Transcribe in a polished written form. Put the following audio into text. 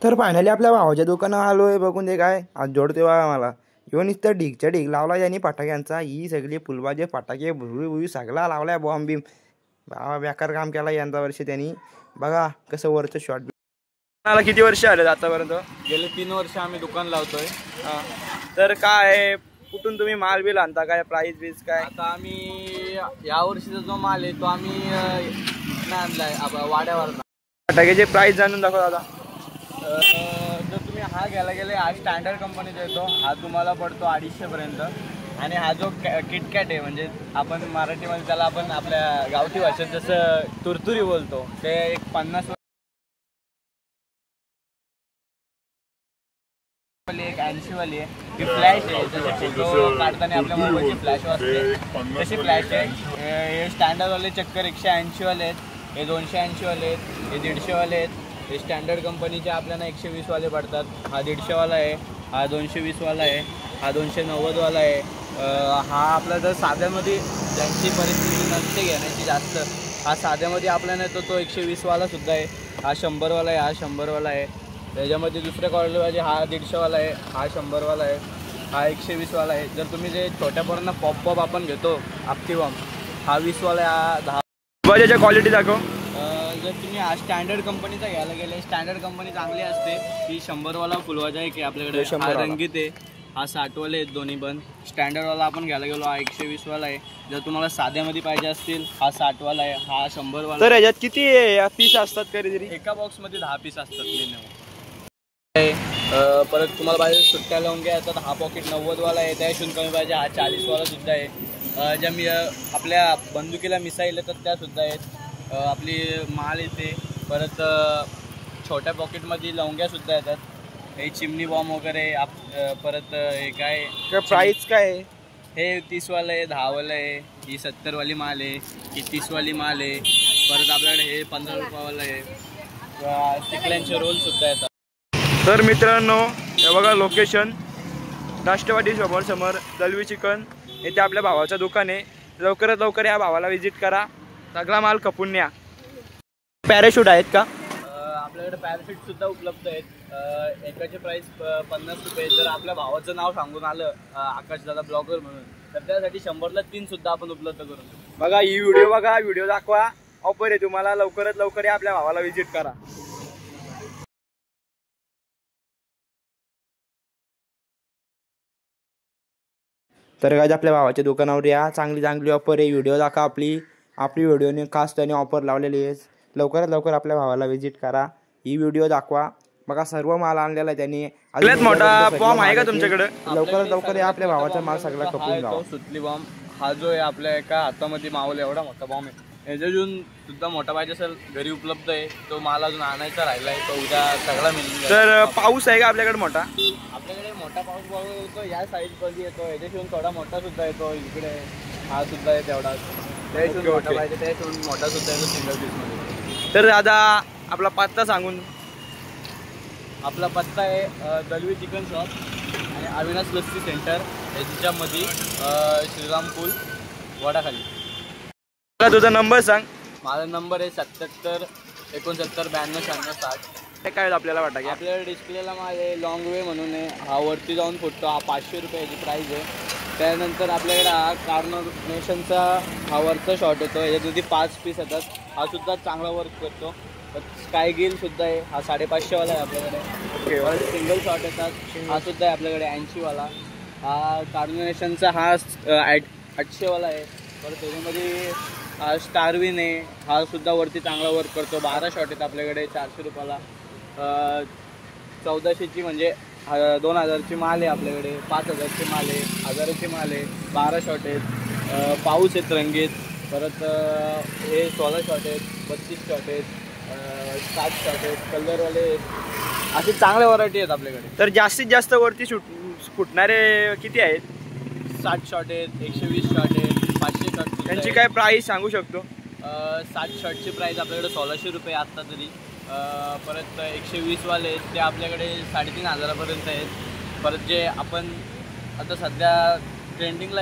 तर फायनली आपल्या भावाच्या दुकानावर आलोय. बघून दे काय आज जोडते बा मला. येऊन इथं ढीगच्या ढीग लावला यांनी फटाक्यांचा. ही सगळी फुलबाजे फटाके भुई सगळा लावलाय बॉम्ब बिम. बाबा बेकार काम केला यंदा वर्षी त्यांनी. बघा कसं वरचं शॉट. मला किती वर्ष आले आतापर्यंत? गेले 3 वर्ष आम्ही दुकान लावतोय. तर काय कुठून तुम्ही माल बिल आणता, काय प्राइस बीज काय? आता आम्ही या वर्षीचा जो माल आहे तो आम्ही आणलाय वाड्यावर. फटाक्याचे प्राइस जाणून दाखव दादा. जर तुम्ही हा घ्यायला गेले, हा स्टँडर्ड कंपनीचा येतो. हा तुम्हाला पडतो 250 पर्यंत. आणि हा जो किटकॅट आहे, म्हणजे आपण मराठीमध्ये त्याला आपण आपल्या गावठी भाषेत जसं तुरतुरी बोलतो, ते एक 50 वाली, एक 80 वाली आहे. ही फ्लॅश आहे, जसे फोटो काढताना आपल्या मोबाईलची फ्लॅश वाजते तशी फ्लॅश आहे. हे स्टँडर्डवाले चक्कर 180 वाले आहेत, हे 280 वाले आहेत, हे 150 वाले आहेत. हे स्टँडर्ड कंपनीचे आपल्याला 120 वाले पडतात. हा 150 वाला आहे, हा 220 वाला आहे, हा 290 वाला आहे. हा आपला जर साध्यामध्ये ज्यांची परिस्थिती नसते घेण्याची जास्त, हा साध्यामध्ये आपल्याला येतो तो 120 वाला सुद्धा आहे. हा 100 वाला आहे, हा 100 वाला आहे. त्याच्यामध्ये दुसऱ्या क्वालिटीमध्ये हा 150 वाला आहे, हा 100 वाला आहे, हा 120 वाला आहे. जर तुम्ही जे छोट्या पोरांना पॉप आपण घेतो आपटी बॉम्ब, हा 20 वाला आहे, हा 10. बजाच्या क्वालिटी दाखव. जर तुम्ही हा स्टँडर्ड कंपनीचा घ्यायला गेले, स्टँडर्ड कंपनी चांगली असते. ही 100 वाला फुलवाजा आहे की आपल्याकडे, हा रंगीत आहे. हा 60 वाले आहेत दोन्ही पण. स्टँडर्डवाला आपण घ्यायला गेलो, हा 120 वाला आहे. जर तुम्हाला साध्यामध्ये पाहिजे असतील, हा 60 वाला आहे, हा 100 वाला. तर याच्यात किती पीस असतात कधीतरी? एका बॉक्समध्ये 10 पीस असतात मिनिमम. परत तुम्हाला पाहिजे सुट्ट्या लवंग्या येतात, हा पॉकेट 90 वाला आहे. त्याशिवाय कमी पाहिजे, हा 40 वाला सुद्धा आहे. ज्या आपल्या बंदुकीला मिसाईल येतात त्या सुद्धा आहेत. आपली माल येते. परत छोट्या पॉकेटमध्ये लवंग्या सुद्धा येतात. हे चिमणी बॉम्ब वगैरे. परत हे काय प्राइस काय आहे? हे 30 वाला आहे, 10 वाला आहे, ही 70 वाली माल आहे, ही 30 वाली माल आहे. परत आपल्याकडे हे 15 रुपयावाला आहे. चिकल्यांचे रोल सुद्धा येतात. तर मित्रांनो हे बघा लोकेशन राष्ट्रवादी समोर दलवी चिकन. येथे आपल्या भावाचं दुकान आहे. लवकरात लवकर या भावाला व्हिजिट करा. सगळा माल खपून न्या. पॅराशूट आहेत का? आपल्याकडे पॅराशूट सुद्धा उपलब्ध आहेत. एकाचे प्राइस 50 रुपये. जर आपल्या भावाचं नाव सांगून आलं आकाशदादा ब्लॉगर म्हणून, तर त्यासाठी 100ला 3 सुद्धा आपण उपलब्ध करू. बघा ही व्हिडिओ बघा, व्हिडिओ दाखवा. ऑफर आहे तुम्हाला. लवकरात लवकर या आपल्या भावाला व्हिजिट करा. तर काय आपल्या भावाच्या दुकानावर या. चांगली चांगली ऑफर आहे. व्हिडिओ दाखवा. आपली व्हिडिओने खास त्याने ऑफर लावलेली आहे. लवकरात लवकर आपल्या भावाला व्हिजिट करा. ही व्हिडिओ दाखवा. बघा सर्व माल आणलेला आहे त्यांनी. सगळ्यात मोठा बॉम्ब आहे का तुमच्याकडे? लवकरात लवकर या आपल्या भावाचा माल सगळा खपून जावा. सुतली बॉम्ब हा जो आहे आपल्या एका हातामध्ये मावला एवढा मोठा बॉम्ब आहे. याच्यातून सुद्धा मोठा पाहिजे असेल घरी उपलब्ध आहे. तो माल अजून आणायचा राहिला आहे, तो उद्या सगळा मिळून. तर पाऊस आहे का आपल्याकडे मोठा? आपल्याकडे मोठा पाऊस बघू येतो, या साईडमध्ये येतो. याच्याशिवाय थोडा मोठा सुद्धा येतो. इकडे हा सुद्धा आहे तेवढा. त्याशिवाय मोठा पाहिजे, त्याशिवाय मोठा सुद्धा येतो सिंगल पीसमध्ये. तर दादा आपला पत्ता सांगून. आपला पत्ता आहे दलवी चिकन शॉप आणि अविनाश लस्सी सेंटर याच्यामध्ये श्रीराम पूल वडाखाली. मला तुझा नंबर सांग. माझा नंबर आहे 77 69 92 96 60. काय आपल्याला वाटतं की आपल्याला डिस्प्लेला माझे लॉंग वे म्हणून आहे. हा वरती जाऊन फुटतो. हा 500 रुपयाची प्राईस आहे. त्यानंतर आपल्याकडे हा कार्नोनेशनचा हा वरचा शॉट येतो. याच्यामध्ये 5 पीस येतात. हा सुद्धा चांगला वर्क करतो. स्काय गिल सुद्धा आहे. हा 550 वाला आहे आपल्याकडे. परत सिंगल शॉट येतात. हा सुद्धा आहे आपल्याकडे 80 वाला. हा कार्नोनेशनचा हा 800 वाला आहे. परत त्याच्यामध्ये स्टारविन आहे. हा सुद्धा वरती चांगला वर्क करतो. 12 शॉट आहेत आपल्याकडे 400 रुपयाला. 1400ची म्हणजे 2000ची माल आहे आपल्याकडे. 5000ची माल आहे, 1000ची माल आहे. 12 शॉट आहेत. पाऊस आहेत रंगीत. परत हे 16 शॉट आहेत, 32 शॉट आहेत, 7 शॉट आहेत, कलरवाले आहेत. अशी चांगल्या व्हरायटी आहेत आपल्याकडे. तर जास्तीत जास्त वरती फुटणारे किती आहेत? 60 शॉट आहेत, 120 शॉट आहेत, 500 शॉट. त्यांची काय प्राईस सांगू शकतो? 60 शॉटची प्राईस आपल्याकडे 1600 रुपये आत्ता तरी. परत 120 वाले आहेत ते आपल्याकडे 3500 पर्यंत आहेत. परत जे आपण आता सध्या ट्रेंडिंगला